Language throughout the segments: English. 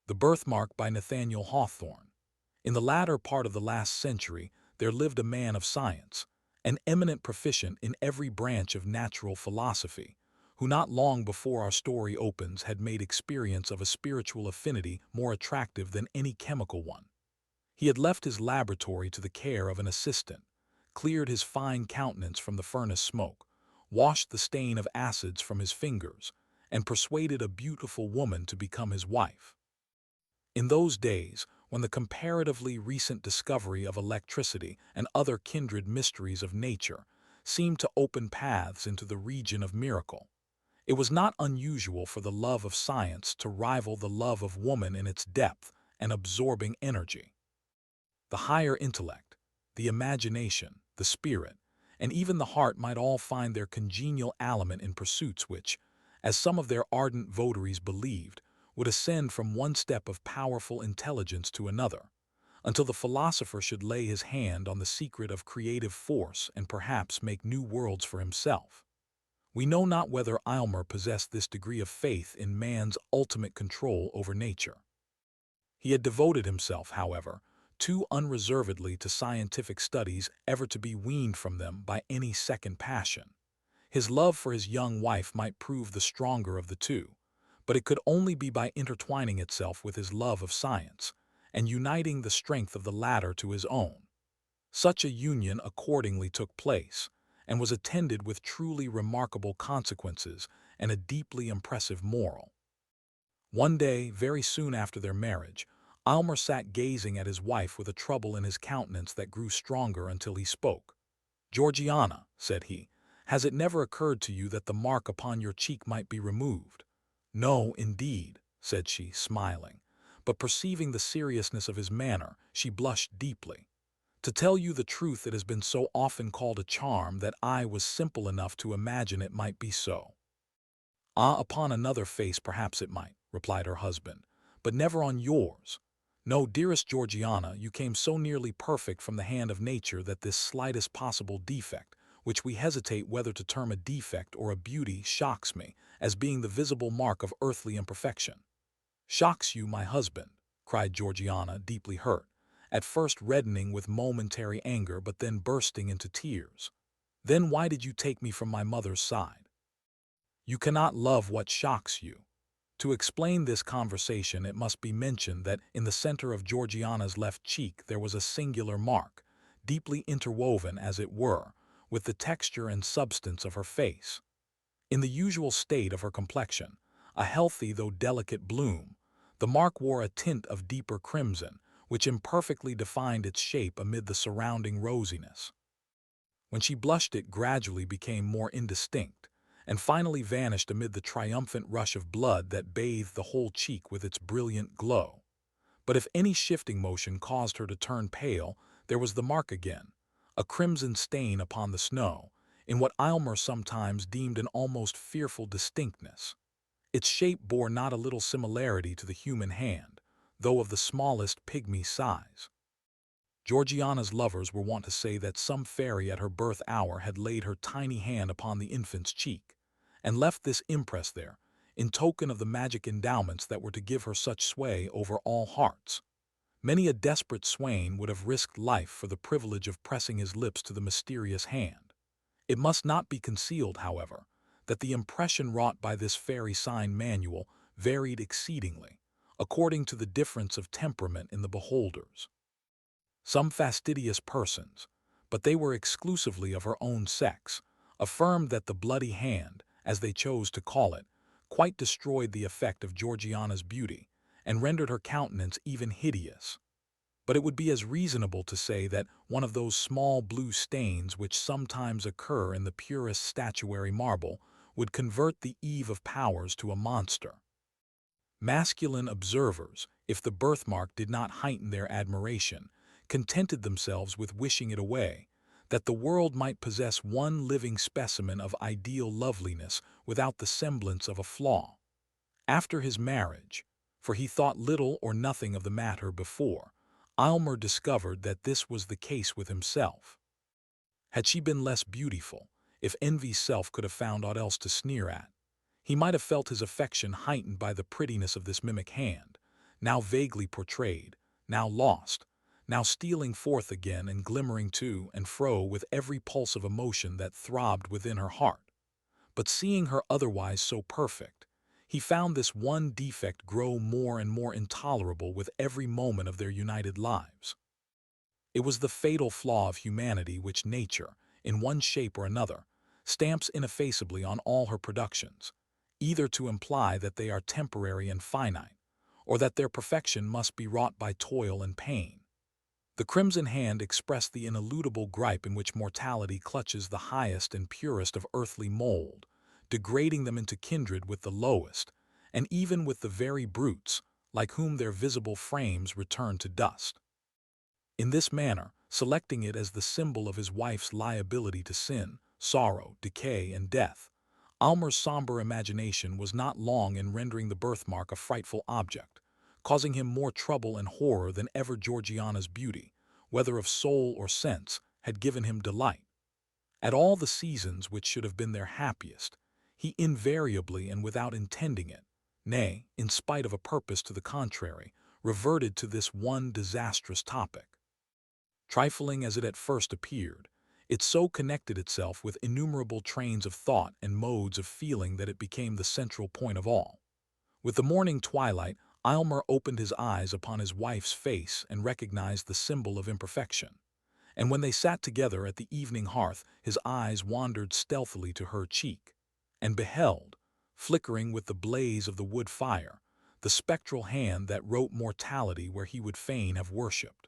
The Birthmark by Nathaniel Hawthorne. In the latter part of the last century, there lived a man of science, an eminent proficient in every branch of natural philosophy, who not long before our story opens had made experience of a spiritual affinity more attractive than any chemical one. He had left his laboratory to the care of an assistant, cleared his fine countenance from the furnace smoke, washed the stain of acids from his fingers, and persuaded a beautiful woman to become his wife. In those days, when the comparatively recent discovery of electricity and other kindred mysteries of nature seemed to open paths into the region of miracle, it was not unusual for the love of science to rival the love of woman in its depth and absorbing energy. The higher intellect, the imagination, the spirit, and even the heart might all find their congenial aliment in pursuits which, as some of their ardent votaries believed, would ascend from one step of powerful intelligence to another, until the philosopher should lay his hand on the secret of creative force and perhaps make new worlds for himself. We know not whether Aylmer possessed this degree of faith in man's ultimate control over nature. He had devoted himself, however, too unreservedly to scientific studies ever to be weaned from them by any second passion. His love for his young wife might prove the stronger of the two, but it could only be by intertwining itself with his love of science, and uniting the strength of the latter to his own. Such a union accordingly took place, and was attended with truly remarkable consequences and a deeply impressive moral. One day, very soon after their marriage, Aylmer sat gazing at his wife with a trouble in his countenance that grew stronger until he spoke. "Georgiana," said he, "has it never occurred to you that the mark upon your cheek might be removed?" "No, indeed," said she, smiling, but perceiving the seriousness of his manner, she blushed deeply. "To tell you the truth, it has been so often called a charm that I was simple enough to imagine it might be so." "Ah, upon another face perhaps it might," replied her husband, "but never on yours. No, dearest Georgiana, you came so nearly perfect from the hand of nature that this slightest possible defect, which we hesitate whether to term a defect or a beauty, shocks me, as being the visible mark of earthly imperfection." "Shocks you, my husband?" cried Georgiana, deeply hurt, at first reddening with momentary anger but then bursting into tears. "Then why did you take me from my mother's side?" "You cannot love what shocks you." To explain this conversation, it must be mentioned that in the center of Georgiana's left cheek there was a singular mark, deeply interwoven, as it were, with the texture and substance of her face. In the usual state of her complexion, a healthy though delicate bloom, the mark wore a tint of deeper crimson, which imperfectly defined its shape amid the surrounding rosiness. When she blushed, it gradually became more indistinct, and finally vanished amid the triumphant rush of blood that bathed the whole cheek with its brilliant glow. But if any shifting motion caused her to turn pale, there was the mark again, a crimson stain upon the snow, in what Aylmer sometimes deemed an almost fearful distinctness. Its shape bore not a little similarity to the human hand, though of the smallest pygmy size. Georgiana's lovers were wont to say that some fairy at her birth hour had laid her tiny hand upon the infant's cheek, and left this impress there, in token of the magic endowments that were to give her such sway over all hearts. Many a desperate swain would have risked life for the privilege of pressing his lips to the mysterious hand. It must not be concealed, however, that the impression wrought by this fairy sign manual varied exceedingly, according to the difference of temperament in the beholders. Some fastidious persons, but they were exclusively of her own sex, affirmed that the bloody hand, as they chose to call it, quite destroyed the effect of Georgiana's beauty, and rendered her countenance even hideous. But it would be as reasonable to say that one of those small blue stains which sometimes occur in the purest statuary marble would convert the Eve of Powers to a monster. Masculine observers, if the birthmark did not heighten their admiration, contented themselves with wishing it away, that the world might possess one living specimen of ideal loveliness without the semblance of a flaw. After his marriage, for he thought little or nothing of the matter before, Aylmer discovered that this was the case with himself. Had she been less beautiful, if envy's self could have found aught else to sneer at, he might have felt his affection heightened by the prettiness of this mimic hand, now vaguely portrayed, now lost, now stealing forth again and glimmering to and fro with every pulse of emotion that throbbed within her heart. But seeing her otherwise so perfect, he found this one defect grow more and more intolerable with every moment of their united lives. It was the fatal flaw of humanity which nature, in one shape or another, stamps ineffaceably on all her productions, either to imply that they are temporary and finite, or that their perfection must be wrought by toil and pain. The crimson hand expressed the ineludible gripe in which mortality clutches the highest and purest of earthly mold, degrading them into kindred with the lowest, and even with the very brutes, like whom their visible frames return to dust. In this manner, selecting it as the symbol of his wife's liability to sin, sorrow, decay, and death, Almer's somber imagination was not long in rendering the birthmark a frightful object, causing him more trouble and horror than ever Georgiana's beauty, whether of soul or sense, had given him delight. At all the seasons which should have been their happiest, he invariably and without intending it, nay, in spite of a purpose to the contrary, reverted to this one disastrous topic. Trifling as it at first appeared, it so connected itself with innumerable trains of thought and modes of feeling that it became the central point of all. With the morning twilight, Aylmer opened his eyes upon his wife's face and recognized the symbol of imperfection. And when they sat together at the evening hearth, his eyes wandered stealthily to her cheek, and beheld, flickering with the blaze of the wood fire, the spectral hand that wrote mortality where he would fain have worshipped.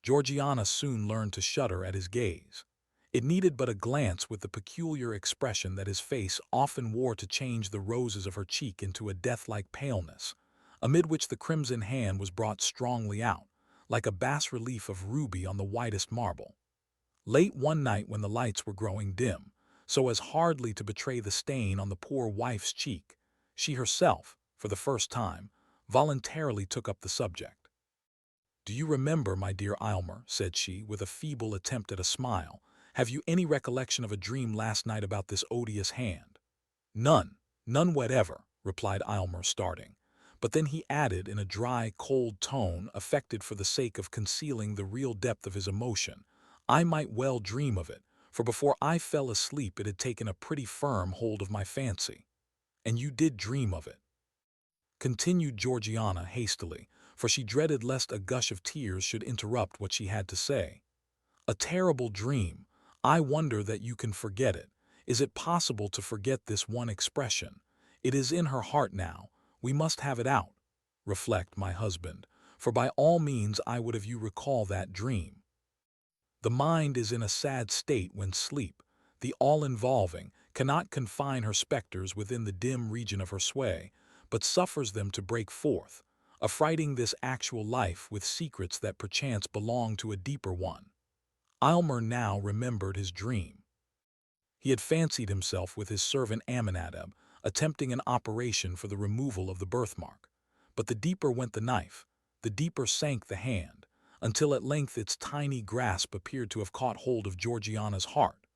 Georgiana soon learned to shudder at his gaze. It needed but a glance with the peculiar expression that his face often wore to change the roses of her cheek into a death-like paleness, amid which the crimson hand was brought strongly out, like a bas-relief of ruby on the whitest marble. Late one night when the lights were growing dim, so as hardly to betray the stain on the poor wife's cheek, she herself, for the first time, voluntarily took up the subject. "Do you remember, my dear Aylmer," said she, with a feeble attempt at a smile, "have you any recollection of a dream last night about this odious hand?" "None, none whatever," replied Aylmer, starting. But then he added in a dry, cold tone, affected for the sake of concealing the real depth of his emotion, "I might well dream of it, for before I fell asleep it had taken a pretty firm hold of my fancy." "And you did dream of it?" continued Georgiana hastily, for she dreaded lest a gush of tears should interrupt what she had to say. "A terrible dream. I wonder that you can forget it. Is it possible to forget this one expression? It is in her heart now. We must have it out. Reflect, my husband, for by all means I would have you recall that dream. The mind is in a sad state when sleep, the all-involving, cannot confine her specters within the dim region of her sway, but suffers them to break forth, affrighting this actual life with secrets that perchance belong to a deeper one." Aylmer now remembered his dream. He had fancied himself with his servant Aminadab, attempting an operation for the removal of the birthmark. But the deeper went the knife, the deeper sank the hand, until at length its tiny grasp appeared to have caught hold of Georgiana's heart,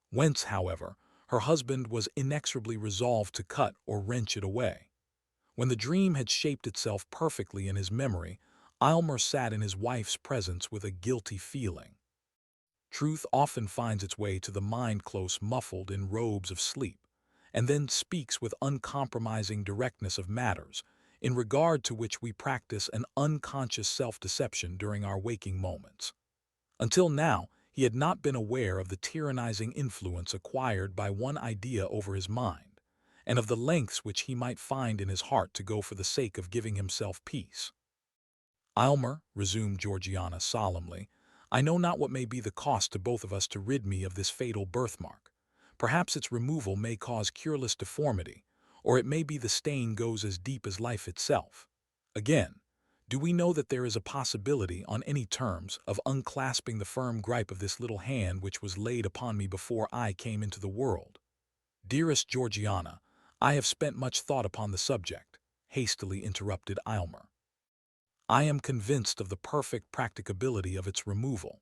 whence, however, her husband was inexorably resolved to cut or wrench it away. When the dream had shaped itself perfectly in his memory, Aylmer sat in his wife's presence with a guilty feeling. Truth often finds its way to the mind close muffled in robes of sleep, and then speaks with uncompromising directness of matters, in regard to which we practice an unconscious self-deception during our waking moments. Until now, he had not been aware of the tyrannizing influence acquired by one idea over his mind, and of the lengths which he might find in his heart to go for the sake of giving himself peace. "Aylmer," resumed Georgiana solemnly, "I know not what may be the cost to both of us to rid me of this fatal birthmark. Perhaps its removal may cause cureless deformity, or it may be the stain goes as deep as life itself. Again, do we know that there is a possibility, on any terms, of unclasping the firm gripe of this little hand which was laid upon me before I came into the world? Dearest Georgiana, I have spent much thought upon the subject," hastily interrupted Aylmer. "I am convinced of the perfect practicability of its removal.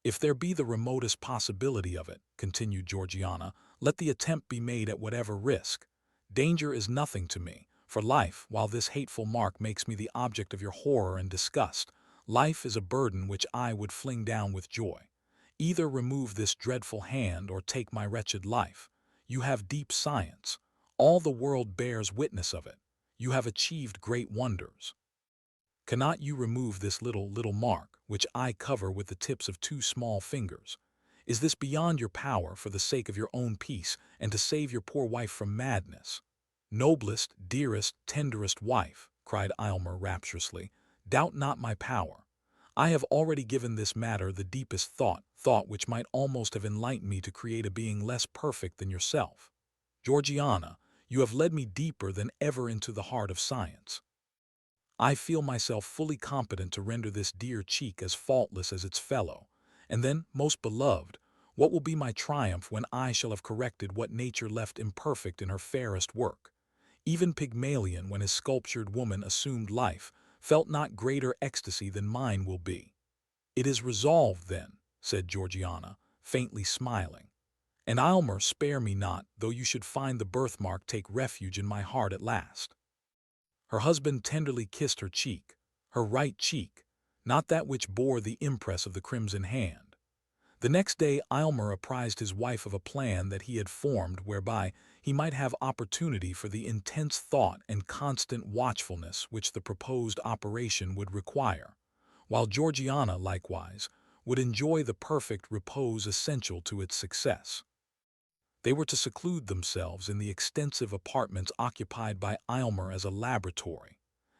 If there be the remotest possibility of it," continued Georgiana, "let the attempt be made at whatever risk. Danger is nothing to me, For life, while this hateful mark makes me the object of your horror and disgust, life is a burden which I would fling down with joy. Either remove this dreadful hand or take my wretched life. You have deep science. All the world bears witness of it. You have achieved great wonders. Cannot you remove this little mark, which I cover with the tips of two small fingers? Is this beyond your power for the sake of your own peace and to save your poor wife from madness? Noblest, dearest, tenderest wife, cried Aylmer rapturously, doubt not my power. I have already given this matter the deepest thought which might almost have enlightened me to create a being less perfect than yourself. Georgiana, you have led me deeper than ever into the heart of science. I feel myself fully competent to render this dear cheek as faultless as its fellow. And then, most beloved, what will be my triumph when I shall have corrected what nature left imperfect in her fairest work? Even Pygmalion, when his sculptured woman assumed life, felt not greater ecstasy than mine will be. It is resolved, then, said Georgiana, faintly smiling. And Aylmer, spare me not, though you should find the birthmark take refuge in my heart at last. Her husband tenderly kissed her cheek, her right cheek, not that which bore the impress of the crimson hand. The next day Aylmer apprised his wife of a plan that he had formed whereby he might have opportunity for the intense thought and constant watchfulness which the proposed operation would require, while Georgiana, likewise, would enjoy the perfect repose essential to its success. They were to seclude themselves in the extensive apartments occupied by Aylmer as a laboratory,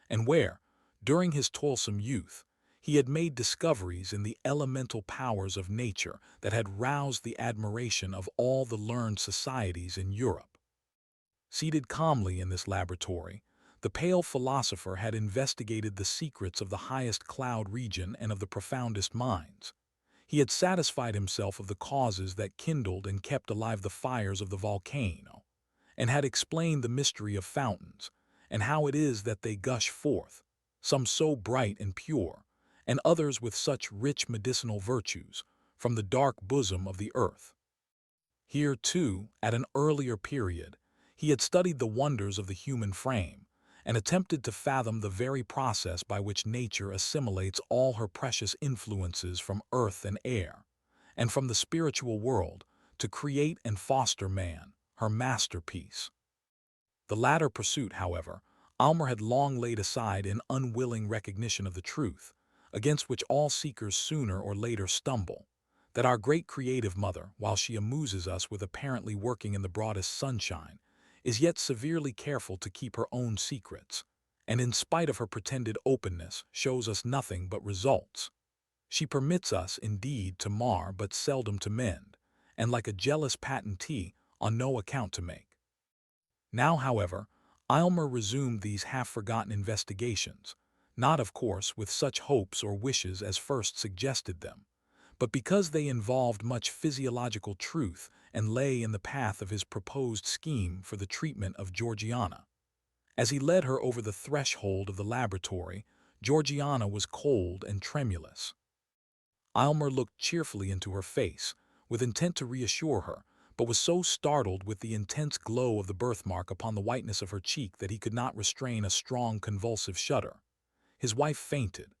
and where, during his toilsome youth, he had made discoveries in the elemental powers of nature that had roused the admiration of all the learned societies in Europe. Seated calmly in this laboratory, the pale philosopher had investigated the secrets of the highest cloud region and of the profoundest minds. He had satisfied himself of the causes that kindled and kept alive the fires of the volcano, and had explained the mystery of fountains, and how it is that they gush forth, some so bright and pure, and others with such rich medicinal virtues, from the dark bosom of the earth. Here, too, at an earlier period, he had studied the wonders of the human frame, and attempted to fathom the very process by which nature assimilates all her precious influences from earth and air, and from the spiritual world, to create and foster man, her masterpiece. The latter pursuit, however, Aylmer had long laid aside in unwilling recognition of the truth, against which all seekers sooner or later stumble, that our great creative mother, while she amuses us with apparently working in the broadest sunshine, is yet severely careful to keep her own secrets, and in spite of her pretended openness shows us nothing but results. She permits us, indeed, to mar but seldom to mend, and like a jealous patentee, on no account to make. Now, however, Aylmer resumed these half-forgotten investigations, not, of course, with such hopes or wishes as first suggested them, but because they involved much physiological truth and lay in the path of his proposed scheme for the treatment of Georgiana. As he led her over the threshold of the laboratory, Georgiana was cold and tremulous. Aylmer looked cheerfully into her face, with intent to reassure her, but was so startled with the intense glow of the birthmark upon the whiteness of her cheek that he could not restrain a strong convulsive shudder. His wife fainted.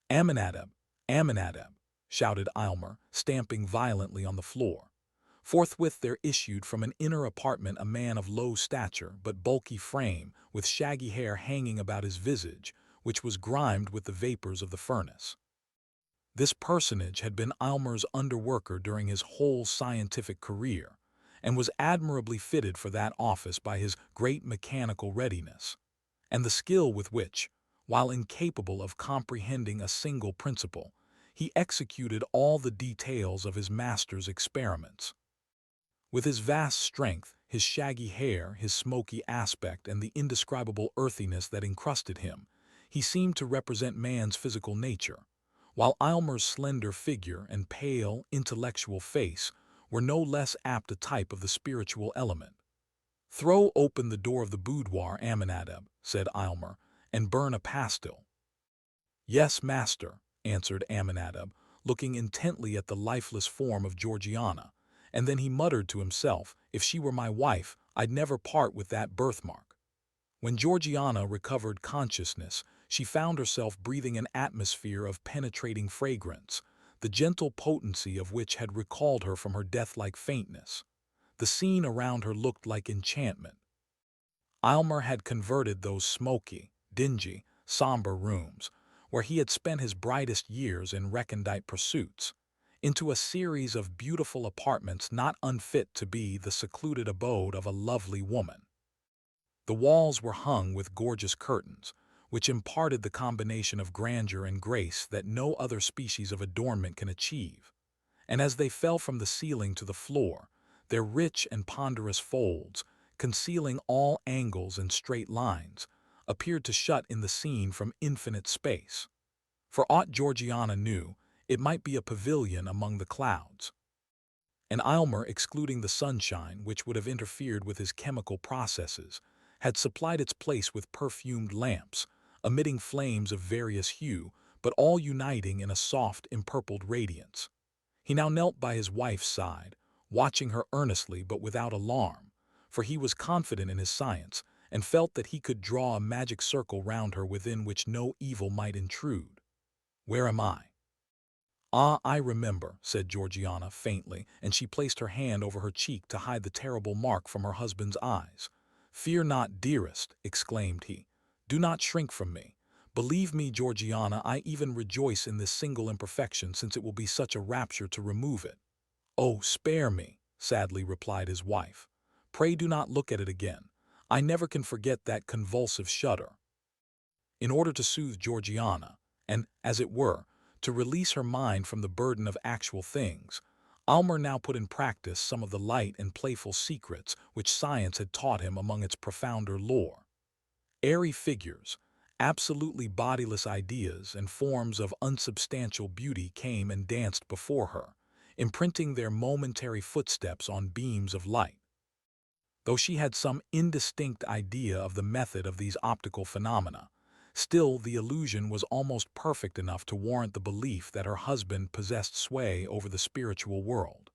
"Aminadab! Aminadab!" shouted Aylmer, stamping violently on the floor. Forthwith there issued from an inner apartment a man of low stature but bulky frame, with shaggy hair hanging about his visage, which was grimed with the vapors of the furnace. This personage had been Aylmer's underworker during his whole scientific career, and was admirably fitted for that office by his great mechanical readiness, and the skill with which, while incapable of comprehending a single principle, he executed all the details of his master's experiments. With his vast strength, his shaggy hair, his smoky aspect, and the indescribable earthiness that encrusted him, he seemed to represent man's physical nature, while Aylmer's slender figure and pale, intellectual face were no less apt a type of the spiritual element. "Throw open the door of the boudoir, Aminadab," said Aylmer, "and burn a pastil." "Yes, master," answered Aminadab, looking intently at the lifeless form of Georgiana, and then he muttered to himself, "If she were my wife, I'd never part with that birthmark." When Georgiana recovered consciousness, she found herself breathing an atmosphere of penetrating fragrance, the gentle potency of which had recalled her from her death-like faintness. The scene around her looked like enchantment. Aylmer had converted those smoky, dingy, somber rooms, where he had spent his brightest years in recondite pursuits, into a series of beautiful apartments not unfit to be the secluded abode of a lovely woman. The walls were hung with gorgeous curtains, which imparted the combination of grandeur and grace that no other species of adornment can achieve, and as they fell from the ceiling to the floor, their rich and ponderous folds, concealing all angles and straight lines, appeared to shut in the scene from infinite space. For aught Georgiana knew, it might be a pavilion among the clouds. And Aylmer, excluding the sunshine, which would have interfered with his chemical processes, had supplied its place with perfumed lamps, emitting flames of various hue, but all uniting in a soft, empurpled radiance. He now knelt by his wife's side, watching her earnestly but without alarm, for he was confident in his science, and felt that he could draw a magic circle round her within which no evil might intrude. "Where am I?" "Ah, I remember," said Georgiana faintly, and she placed her hand over her cheek to hide the terrible mark from her husband's eyes. "Fear not, dearest," exclaimed he. "Do not shrink from me. Believe me, Georgiana, I even rejoice in this single imperfection, since it will be such a rapture to remove it." "Oh, spare me," sadly replied his wife. "Pray do not look at it again. I never can forget that convulsive shudder." In order to soothe Georgiana, and, as it were, to release her mind from the burden of actual things, Aylmer now put in practice some of the light and playful secrets which science had taught him among its profounder lore. Airy figures, absolutely bodiless ideas, and forms of unsubstantial beauty came and danced before her, imprinting their momentary footsteps on beams of light. Though she had some indistinct idea of the method of these optical phenomena, still the illusion was almost perfect enough to warrant the belief that her husband possessed sway over the spiritual world.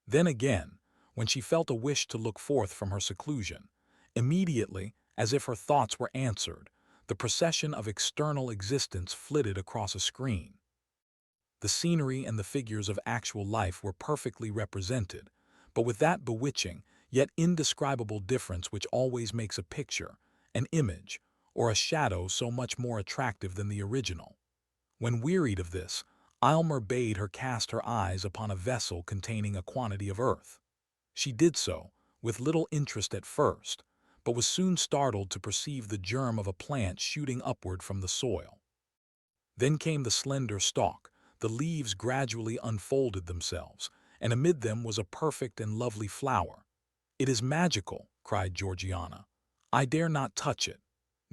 Then again, when she felt a wish to look forth from her seclusion, immediately, as if her thoughts were answered, the procession of external existence flitted across a screen. The scenery and the figures of actual life were perfectly represented, but with that bewitching, yet indescribable difference which always makes a picture, an image, or a shadow so much more attractive than the original. When wearied of this, Aylmer bade her cast her eyes upon a vessel containing a quantity of earth. She did so, with little interest at first, but was soon startled to perceive the germ of a plant shooting upward from the soil. Then came the slender stalk, the leaves gradually unfolded themselves, and amid them was a perfect and lovely flower. "It is magical," cried Georgiana. "I dare not touch it."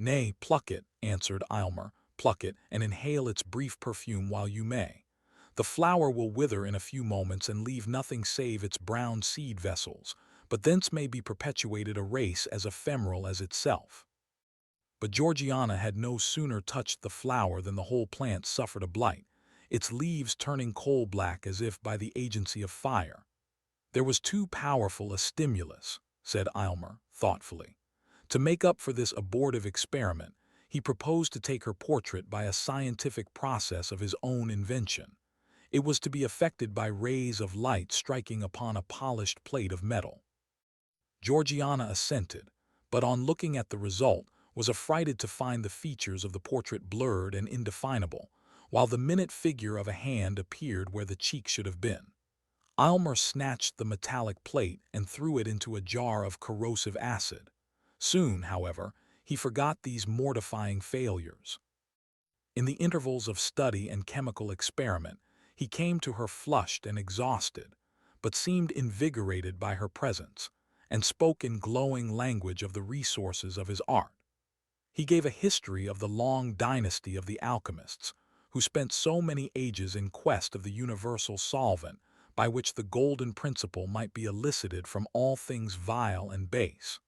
"Nay, pluck it," answered Aylmer, "pluck it, and inhale its brief perfume while you may. The flower will wither in a few moments and leave nothing save its brown seed vessels, but thence may be perpetuated a race as ephemeral as itself." But Georgiana had no sooner touched the flower than the whole plant suffered a blight, its leaves turning coal-black as if by the agency of fire. "There was too powerful a stimulus," said Aylmer, thoughtfully. To make up for this abortive experiment, he proposed to take her portrait by a scientific process of his own invention. It was to be effected by rays of light striking upon a polished plate of metal. Georgiana assented, but on looking at the result, was affrighted to find the features of the portrait blurred and indefinable, while the minute figure of a hand appeared where the cheek should have been. Aylmer snatched the metallic plate and threw it into a jar of corrosive acid. Soon, however, he forgot these mortifying failures. In the intervals of study and chemical experiment, he came to her flushed and exhausted, but seemed invigorated by her presence, and spoke in glowing language of the resources of his art. He gave a history of the long dynasty of the alchemists, who spent so many ages in quest of the universal solvent by which the golden principle might be elicited from all things vile and base.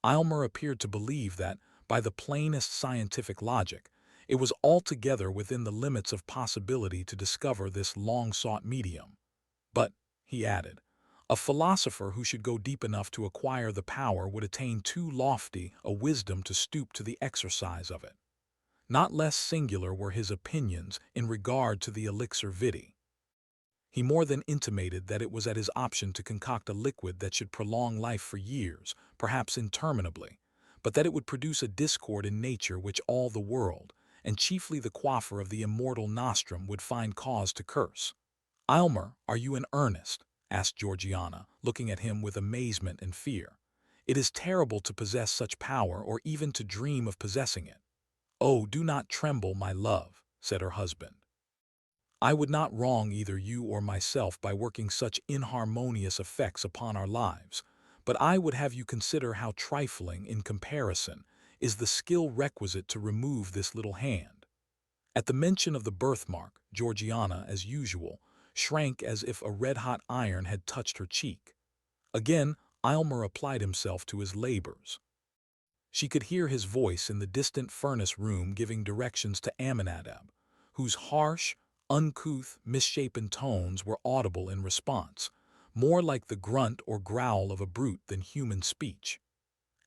Aylmer appeared to believe that, by the plainest scientific logic, it was altogether within the limits of possibility to discover this long-sought medium. "But," he added, A philosopher who should go deep enough to acquire the power would attain too lofty a wisdom to stoop to the exercise of it. Not less singular were his opinions in regard to the elixir vitae. He more than intimated that it was at his option to concoct a liquid that should prolong life for years, perhaps interminably, but that it would produce a discord in nature which all the world, and chiefly the quaffer of the immortal nostrum, would find cause to curse. "Aylmer, are you in earnest?" asked Georgiana, looking at him with amazement and fear. "It is terrible to possess such power, or even to dream of possessing it." "Oh, do not tremble, my love," said her husband. "I would not wrong either you or myself by working such inharmonious effects upon our lives, but I would have you consider how trifling, in comparison, is the skill requisite to remove this little hand." At the mention of the birthmark, Georgiana, as usual, shrank as if a red-hot iron had touched her cheek. Again, Aylmer applied himself to his labors. She could hear his voice in the distant furnace room giving directions to Aminadab, whose harsh, uncouth, misshapen tones were audible in response, more like the grunt or growl of a brute than human speech.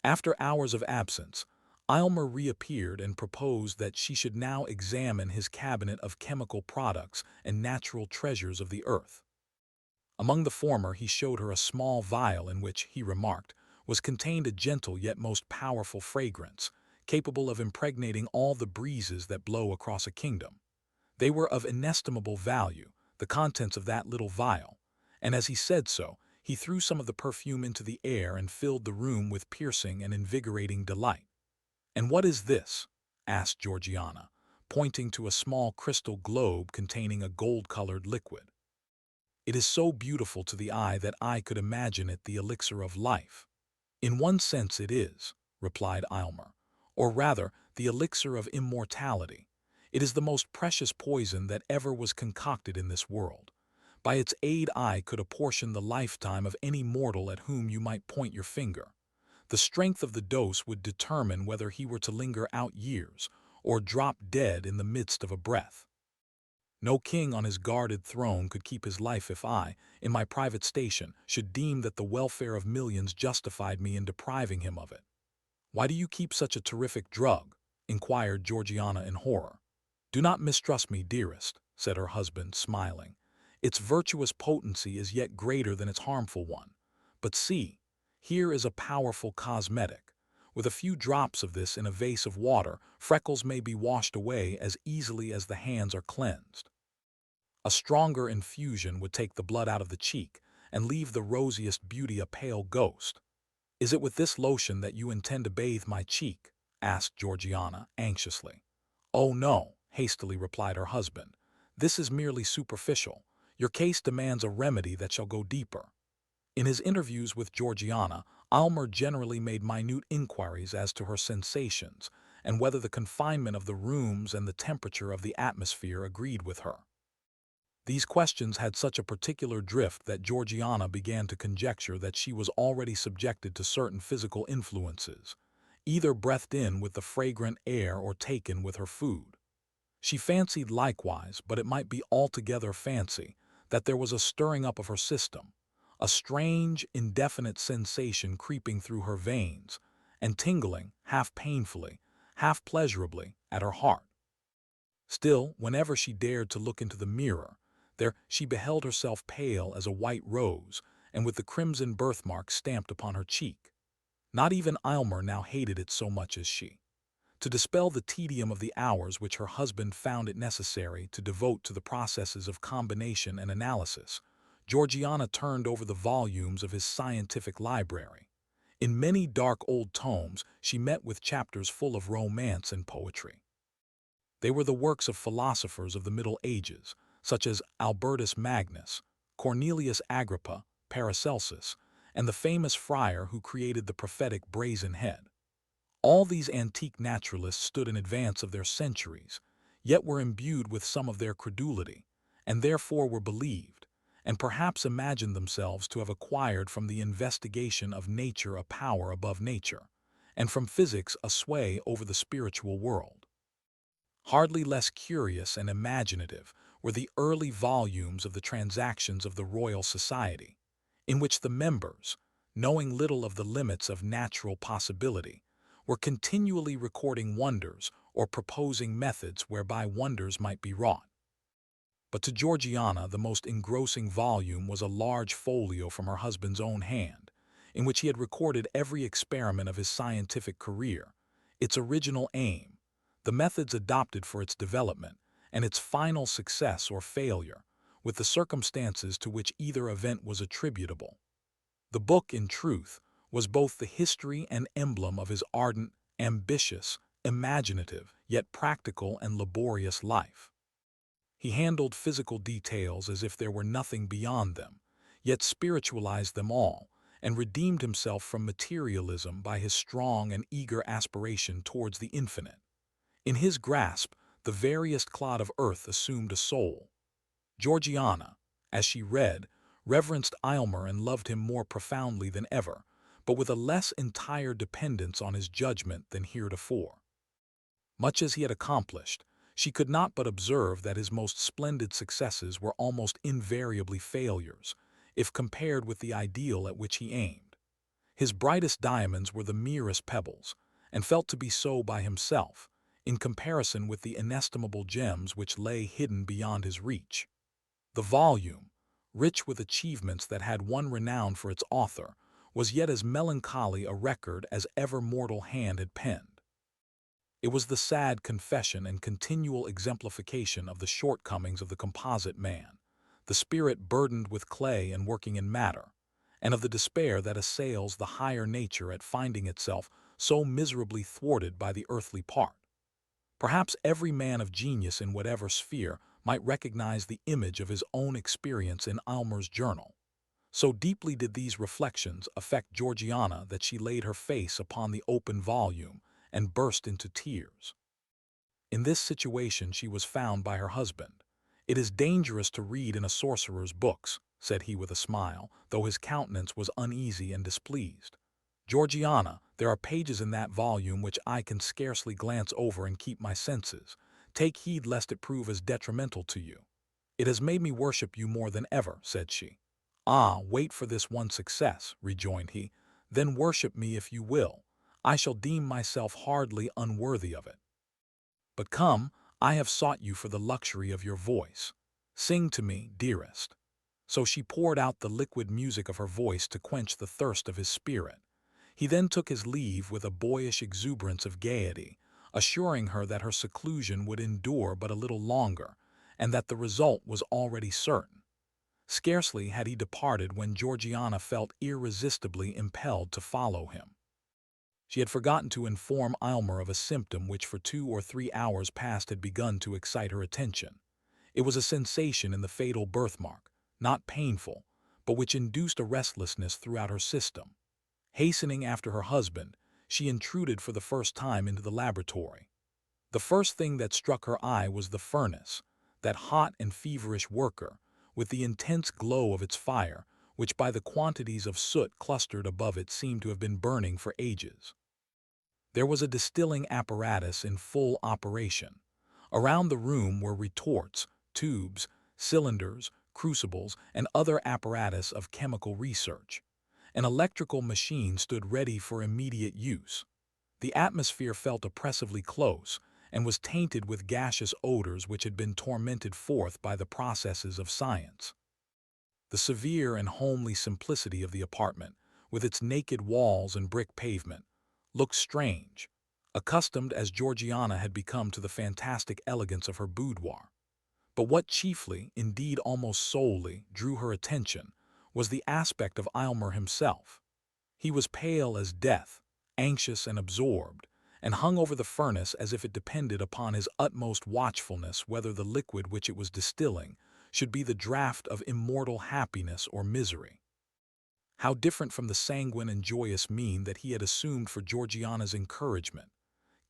After hours of absence, Aylmer reappeared and proposed that she should now examine his cabinet of chemical products and natural treasures of the earth. Among the former he showed her a small vial in which, he remarked, was contained a gentle yet most powerful fragrance, capable of impregnating all the breezes that blow across a kingdom. They were of inestimable value, the contents of that little vial, and as he said so, he threw some of the perfume into the air and filled the room with piercing and invigorating delight. "And what is this?" asked Georgiana, pointing to a small crystal globe containing a gold-colored liquid. "It is so beautiful to the eye that I could imagine it the elixir of life." "In one sense it is," replied Aylmer, "or rather, the elixir of immortality. It is the most precious poison that ever was concocted in this world. By its aid I could apportion the lifetime of any mortal at whom you might point your finger. The strength of the dose would determine whether he were to linger out years, or drop dead in the midst of a breath. No king on his guarded throne could keep his life if I, in my private station, should deem that the welfare of millions justified me in depriving him of it." "Why do you keep such a terrific drug?" inquired Georgiana in horror. "Do not mistrust me, dearest," said her husband, smiling. "Its virtuous potency is yet greater than its harmful one. But see, here is a powerful cosmetic. With a few drops of this in a vase of water, freckles may be washed away as easily as the hands are cleansed. A stronger infusion would take the blood out of the cheek and leave the rosiest beauty a pale ghost." "Is it with this lotion that you intend to bathe my cheek?" asked Georgiana anxiously. "Oh no," hastily replied her husband. "This is merely superficial. Your case demands a remedy that shall go deeper." In his interviews with Georgiana, Aylmer generally made minute inquiries as to her sensations, and whether the confinement of the rooms and the temperature of the atmosphere agreed with her. These questions had such a particular drift that Georgiana began to conjecture that she was already subjected to certain physical influences, either breathed in with the fragrant air or taken with her food. She fancied likewise, but it might be altogether fancy, that there was a stirring up of her system, a strange, indefinite sensation creeping through her veins, and tingling, half painfully, half pleasurably, at her heart. Still, whenever she dared to look into the mirror, there she beheld herself pale as a white rose, and with the crimson birthmark stamped upon her cheek. Not even Aylmer now hated it so much as she. To dispel the tedium of the hours which her husband found it necessary to devote to the processes of combination and analysis, Georgiana turned over the volumes of his scientific library. In many dark old tomes she met with chapters full of romance and poetry. They were the works of philosophers of the Middle Ages, such as Albertus Magnus, Cornelius Agrippa, Paracelsus, and the famous friar who created the prophetic brazen head. All these antique naturalists stood in advance of their centuries, yet were imbued with some of their credulity, and therefore were believed, and perhaps imagined themselves to have acquired from the investigation of nature a power above nature, and from physics a sway over the spiritual world. Hardly less curious and imaginative were the early volumes of the Transactions of the Royal Society. in which the members, knowing little of the limits of natural possibility, were continually recording wonders or proposing methods whereby wonders might be wrought. But to Georgiana, the most engrossing volume was a large folio from her husband's own hand, in which he had recorded every experiment of his scientific career, its original aim, the methods adopted for its development, and its final success or failure, with the circumstances to which either event was attributable. The book, in truth, was both the history and emblem of his ardent, ambitious, imaginative, yet practical and laborious life. He handled physical details as if there were nothing beyond them, yet spiritualized them all, and redeemed himself from materialism by his strong and eager aspiration towards the infinite. In his grasp, the veriest clod of earth assumed a soul. Georgiana, as she read, reverenced Aylmer and loved him more profoundly than ever, but with a less entire dependence on his judgment than heretofore. Much as he had accomplished, she could not but observe that his most splendid successes were almost invariably failures, if compared with the ideal at which he aimed. His brightest diamonds were the merest pebbles, and felt to be so by himself, in comparison with the inestimable gems which lay hidden beyond his reach. The volume, rich with achievements that had won renown for its author, was yet as melancholy a record as ever mortal hand had penned. It was the sad confession and continual exemplification of the shortcomings of the composite man, the spirit burdened with clay and working in matter, and of the despair that assails the higher nature at finding itself so miserably thwarted by the earthly part. Perhaps every man of genius in whatever sphere might recognize the image of his own experience in Aylmer's journal. So deeply did these reflections affect Georgiana that she laid her face upon the open volume and burst into tears. In this situation she was found by her husband. "It is dangerous to read in a sorcerer's books," said he with a smile, though his countenance was uneasy and displeased. "Georgiana, there are pages in that volume which I can scarcely glance over and keep my senses. Take heed lest it prove as detrimental to you." "It has made me worship you more than ever," said she. "Ah, wait for this one success," rejoined he, "then worship me if you will. I shall deem myself hardly unworthy of it. But come, I have sought you for the luxury of your voice. Sing to me, dearest." So she poured out the liquid music of her voice to quench the thirst of his spirit. He then took his leave with a boyish exuberance of gaiety, assuring her that her seclusion would endure but a little longer, and that the result was already certain. Scarcely had he departed when Georgiana felt irresistibly impelled to follow him. She had forgotten to inform Aylmer of a symptom which for 2 or 3 hours past had begun to excite her attention. It was a sensation in the fatal birthmark, not painful, but which induced a restlessness throughout her system. Hastening after her husband, she intruded for the first time into the laboratory. The first thing that struck her eye was the furnace, that hot and feverish worker, with the intense glow of its fire, which by the quantities of soot clustered above it seemed to have been burning for ages. There was a distilling apparatus in full operation. Around the room were retorts, tubes, cylinders, crucibles, and other apparatus of chemical research. An electrical machine stood ready for immediate use. The atmosphere felt oppressively close, and was tainted with gaseous odors which had been tormented forth by the processes of science. The severe and homely simplicity of the apartment, with its naked walls and brick pavement, looked strange, accustomed as Georgiana had become to the fantastic elegance of her boudoir. But what chiefly, indeed almost solely, drew her attention was the aspect of Aylmer himself. He was pale as death, anxious and absorbed, and hung over the furnace as if it depended upon his utmost watchfulness whether the liquid which it was distilling should be the draught of immortal happiness or misery. How different from the sanguine and joyous mien that he had assumed for Georgiana's encouragement.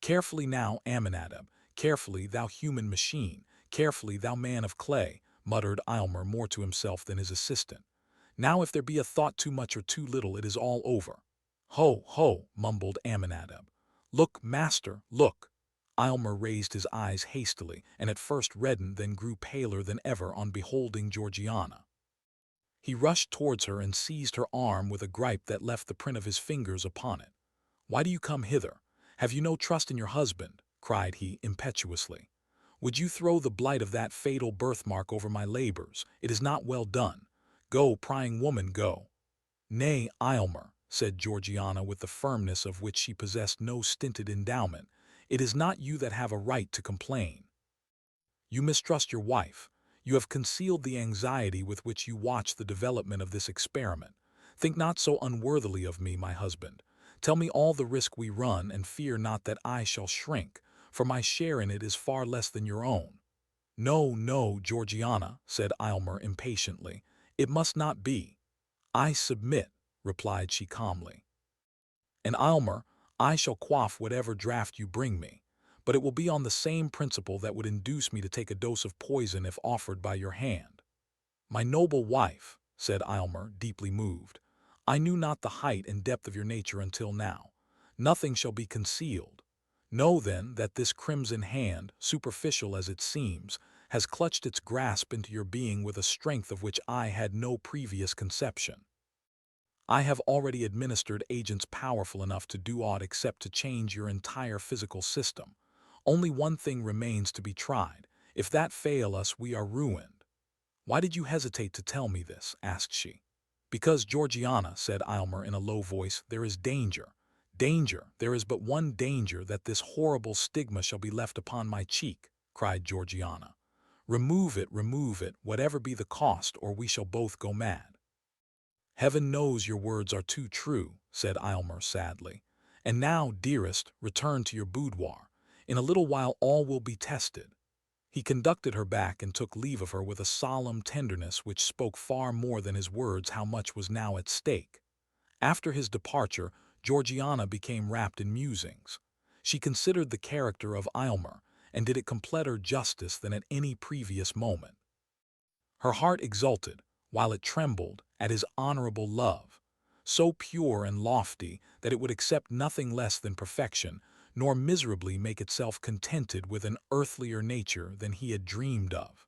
"Carefully now, Aminadab, carefully, thou human machine, carefully, thou man of clay," muttered Aylmer more to himself than his assistant. "Now if there be a thought too much or too little, it is all over." "Ho, ho," mumbled Aminadab. "Look, master, look." Aylmer raised his eyes hastily, and at first reddened, then grew paler than ever on beholding Georgiana. He rushed towards her and seized her arm with a gripe that left the print of his fingers upon it. "Why do you come hither? Have you no trust in your husband?" cried he impetuously. "Would you throw the blight of that fatal birthmark over my labors? It is not well done. Go, prying woman, go." "Nay, Aylmer," said Georgiana with the firmness of which she possessed no stinted endowment, "it is not you that have a right to complain. You mistrust your wife. You have concealed the anxiety with which you watch the development of this experiment. Think not so unworthily of me, my husband. Tell me all the risk we run, and fear not that I shall shrink, for my share in it is far less than your own." "No, no, Georgiana," said Aylmer impatiently. "It must not be." "I submit," replied she calmly. "And Aylmer, I shall quaff whatever draught you bring me, but it will be on the same principle that would induce me to take a dose of poison if offered by your hand." "My noble wife," said Aylmer, deeply moved, "I knew not the height and depth of your nature until now. Nothing shall be concealed. Know then that this crimson hand, superficial as it seems, has clutched its grasp into your being with a strength of which I had no previous conception. I have already administered agents powerful enough to do aught except to change your entire physical system. Only one thing remains to be tried. If that fail us, we are ruined." "Why did you hesitate to tell me this?" asked she. "Because, Georgiana," said Aylmer in a low voice, "there is danger. Danger, there is but one danger, that this horrible stigma shall be left upon my cheek," cried Georgiana. Remove it, whatever be the cost, or we shall both go mad." "Heaven knows your words are too true," said Aylmer sadly. "And now, dearest, return to your boudoir. In a little while all will be tested." He conducted her back and took leave of her with a solemn tenderness which spoke far more than his words how much was now at stake. After his departure, Georgiana became wrapped in musings. She considered the character of Aylmer, and did it completer justice than at any previous moment. Her heart exulted, while it trembled, at his honorable love, so pure and lofty that it would accept nothing less than perfection, nor miserably make itself contented with an earthlier nature than he had dreamed of.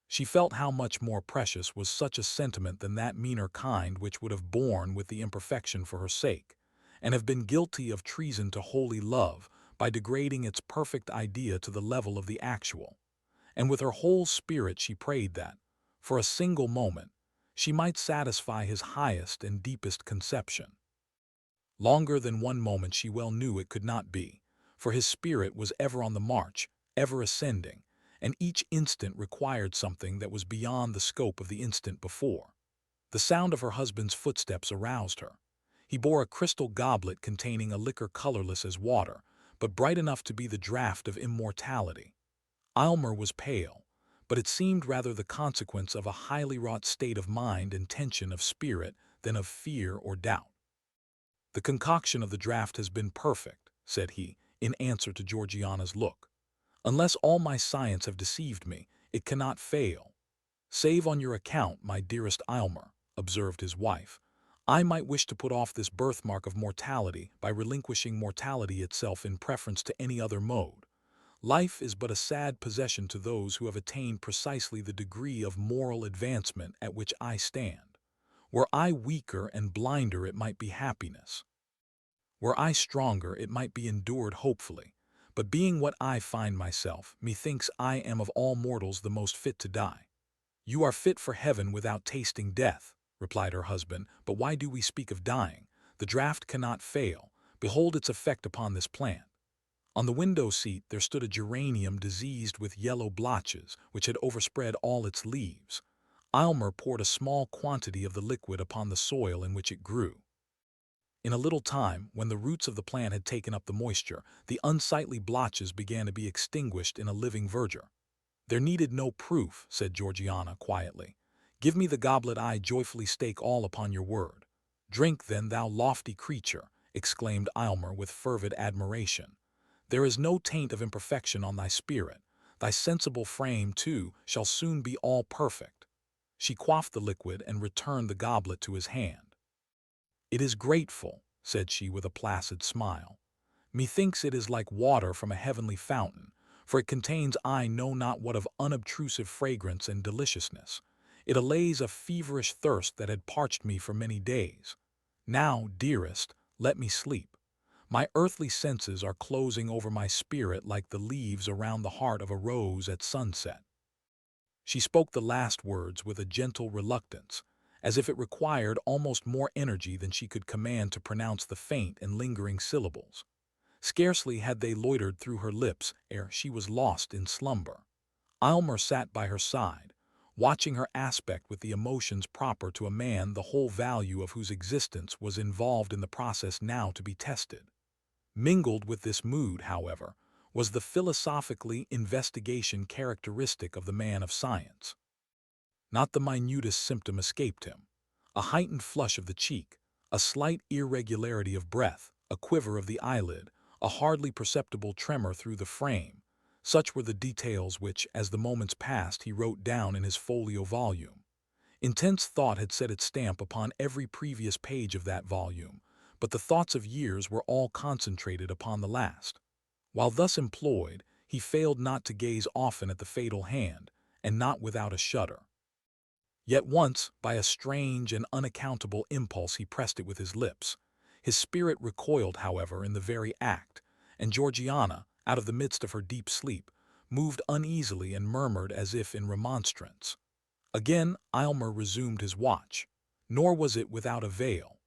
She felt how much more precious was such a sentiment than that meaner kind which would have borne with the imperfection for her sake, and have been guilty of treason to holy love by degrading its perfect idea to the level of the actual. And with her whole spirit she prayed that, for a single moment, she might satisfy his highest and deepest conception. Longer than one moment she well knew it could not be, for his spirit was ever on the march, ever ascending, and each instant required something that was beyond the scope of the instant before. The sound of her husband's footsteps aroused her. He bore a crystal goblet containing a liquor colorless as water, but bright enough to be the draught of immortality. Aylmer was pale, but it seemed rather the consequence of a highly wrought state of mind and tension of spirit than of fear or doubt. "The concoction of the draught has been perfect," said he, in answer to Georgiana's look. "Unless all my science have deceived me, it cannot fail." "Save on your account, my dearest Aylmer," observed his wife. "I might wish to put off this birthmark of mortality by relinquishing mortality itself in preference to any other mode. Life is but a sad possession to those who have attained precisely the degree of moral advancement at which I stand. Were I weaker and blinder, it might be happiness. Were I stronger, it might be endured hopefully. But being what I find myself, methinks I am of all mortals the most fit to die." "You are fit for heaven without tasting death," replied her husband, "but why do we speak of dying? The draught cannot fail. Behold its effect upon this plant." On the window-seat there stood a geranium diseased with yellow blotches, which had overspread all its leaves. Aylmer poured a small quantity of the liquid upon the soil in which it grew. In a little time, when the roots of the plant had taken up the moisture, the unsightly blotches began to be extinguished in a living verdure. "There needed no proof," said Georgiana quietly. "Give me the goblet, I joyfully stake all upon your word." "Drink then, thou lofty creature," exclaimed Aylmer with fervid admiration. "There is no taint of imperfection on thy spirit. Thy sensible frame, too, shall soon be all perfect." She quaffed the liquid and returned the goblet to his hand. "It is grateful," said she with a placid smile. "Methinks it is like water from a heavenly fountain, for it contains I know not what of unobtrusive fragrance and deliciousness. It allays a feverish thirst that had parched me for many days. Now, dearest, let me sleep. My earthly senses are closing over my spirit like the leaves around the heart of a rose at sunset." She spoke the last words with a gentle reluctance, as if it required almost more energy than she could command to pronounce the faint and lingering syllables. Scarcely had they loitered through her lips ere she was lost in slumber. Aylmer sat by her side, watching her aspect with the emotions proper to a man the whole value of whose existence was involved in the process now to be tested. Mingled with this mood, however, was the philosophically investigation characteristic of the man of science. Not the minutest symptom escaped him. A heightened flush of the cheek, a slight irregularity of breath, a quiver of the eyelid, a hardly perceptible tremor through the frame. Such were the details which, as the moments passed, he wrote down in his folio volume. Intense thought had set its stamp upon every previous page of that volume, but the thoughts of years were all concentrated upon the last. While thus employed, he failed not to gaze often at the fatal hand, and not without a shudder. Yet once, by a strange and unaccountable impulse, he pressed it with his lips. His spirit recoiled, however, in the very act, and Georgiana, out of the midst of her deep sleep, moved uneasily and murmured as if in remonstrance. Again Aylmer resumed his watch, nor was it without avail.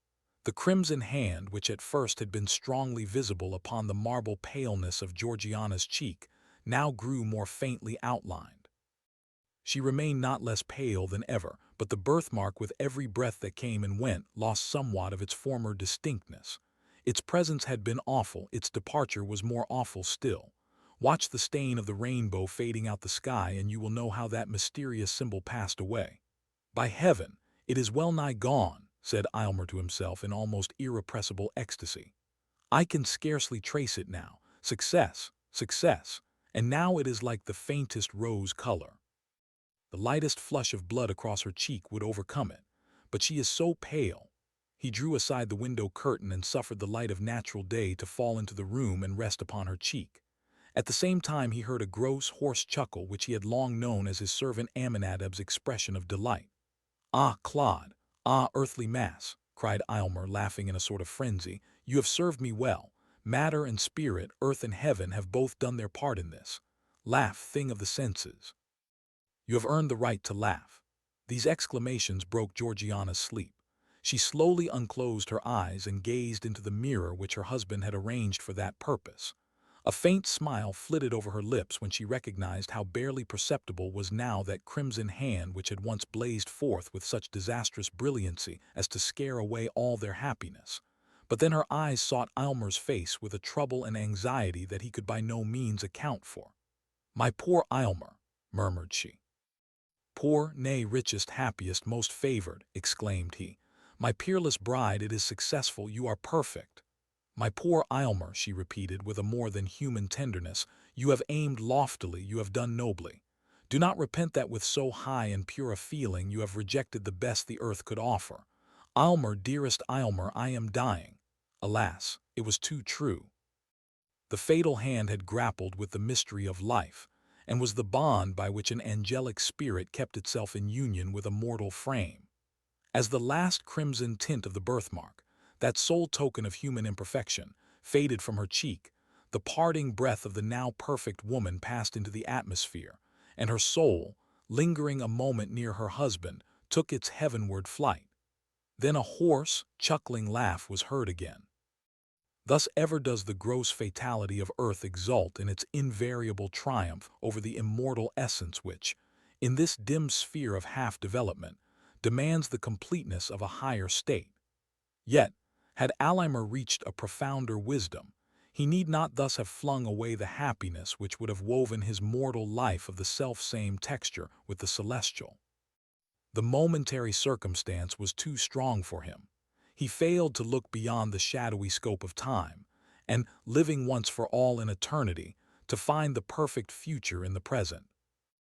The crimson hand, which at first had been strongly visible upon the marble paleness of Georgiana's cheek, now grew more faintly outlined. She remained not less pale than ever, but the birthmark, with every breath that came and went, lost somewhat of its former distinctness. Its presence had been awful, its departure was more awful still. Watch the stain of the rainbow fading out the sky, and you will know how that mysterious symbol passed away. "By heaven, it is well nigh gone," said Aylmer to himself in almost irrepressible ecstasy. "I can scarcely trace it now. Success, success, and now it is like the faintest rose color. The lightest flush of blood across her cheek would overcome it, but she is so pale." He drew aside the window curtain and suffered the light of natural day to fall into the room and rest upon her cheek. At the same time he heard a gross, hoarse chuckle which he had long known as his servant Aminadab's expression of delight. "Ah, Claude! Ah, earthly mass!" cried Aylmer, laughing in a sort of frenzy. "You have served me well. Matter and spirit, earth and heaven, have both done their part in this. Laugh, thing of the senses. You have earned the right to laugh." These exclamations broke Georgiana's sleep. She slowly unclosed her eyes and gazed into the mirror which her husband had arranged for that purpose. A faint smile flitted over her lips when she recognized how barely perceptible was now that crimson hand which had once blazed forth with such disastrous brilliancy as to scare away all their happiness. But then her eyes sought Aylmer's face with a trouble and anxiety that he could by no means account for. "My poor Aylmer," murmured she. "Poor, nay, richest, happiest, most favored," exclaimed he. "My peerless bride, it is successful, you are perfect." "My poor Aylmer," she repeated with a more than human tenderness, "you have aimed loftily, you have done nobly. Do not repent that with so high and pure a feeling you have rejected the best the earth could offer. Aylmer, dearest Aylmer, I am dying." Alas, it was too true. The fatal hand had grappled with the mystery of life, and was the bond by which an angelic spirit kept itself in union with a mortal frame. As the last crimson tint of the birthmark, that sole token of human imperfection, faded from her cheek, the parting breath of the now perfect woman passed into the atmosphere, and her soul, lingering a moment near her husband, took its heavenward flight. Then a hoarse, chuckling laugh was heard again. Thus ever does the gross fatality of earth exult in its invariable triumph over the immortal essence which, in this dim sphere of half-development, demands the completeness of a higher state. Yet, had Aylmer reached a profounder wisdom, he need not thus have flung away the happiness which would have woven his mortal life of the self-same texture with the celestial. The momentary circumstance was too strong for him. He failed to look beyond the shadowy scope of time, and, living once for all in eternity, to find the perfect future in the present.